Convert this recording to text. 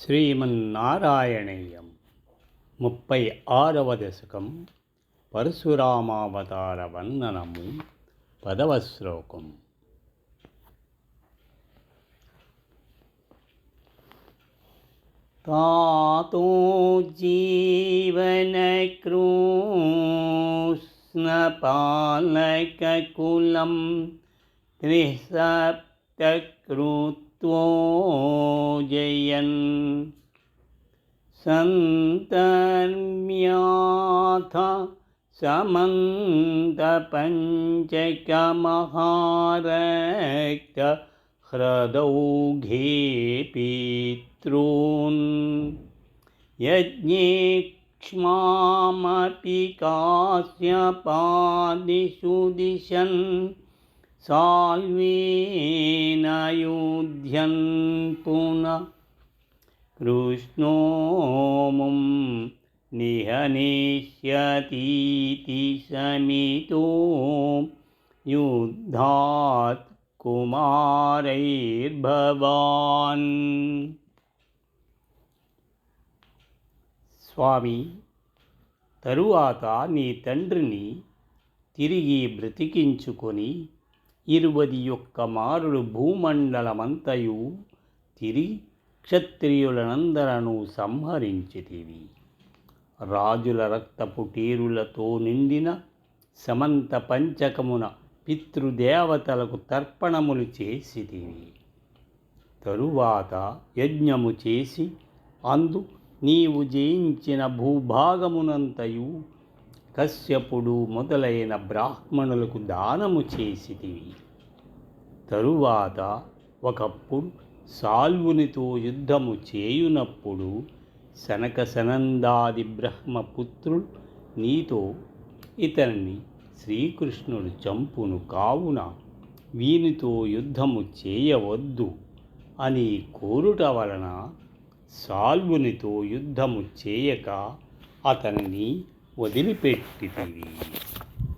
శ్రీమన్నారాయణీయం 36వ దశకం పరశురామావతార వర్ణనము 10వ శ్లోకం. తాతో జీవనకృష్ణపాలకకులం త్రిసప్తకృత్వోజయన్ సంతర్మ్యాథ సమంతపంచకమహారక్త హ్రదౌఘే పితॄన్ యజ్ఞేక్ష్మామపి కాశ్యపాదిషు దిశన్ సాల్వేన యుధ్యన్ పునః కృష్ణోముం నిహనిష్యతీతి శమితో యుద్ధాత్ కుమారైర్భవాన్. స్వామి, తరువాత నీ తండ్రిని తిరిగి బ్రతికించుకొని 21 మారులు భూమండలమంతయు తిరిగి క్షత్రియులనందరను సంహరించితివి. రాజుల రక్తపు టేరులతో నిండిన సమంత పంచకమున పితృదేవతలకు తర్పణములు చేసితివి. తరువాత యజ్ఞము చేసి అందు నీవు జయించిన భూభాగమునంతయు కశ్యపుడు మొదలైన బ్రాహ్మణులకు దానము చేసితివి. తరువాత ఒకప్పుడు సాల్వునితో యుద్ధము చేయునప్పుడు సనక సనందాది బ్రహ్మపుత్రులు నీతో ఇతనిని శ్రీకృష్ణుడు చంపును, కావున వీనితో యుద్ధము చేయవద్దు అని కోరుట వలన సాల్వునితో యుద్ధము చేయక అతనిని వదిలిపెట్టితివి.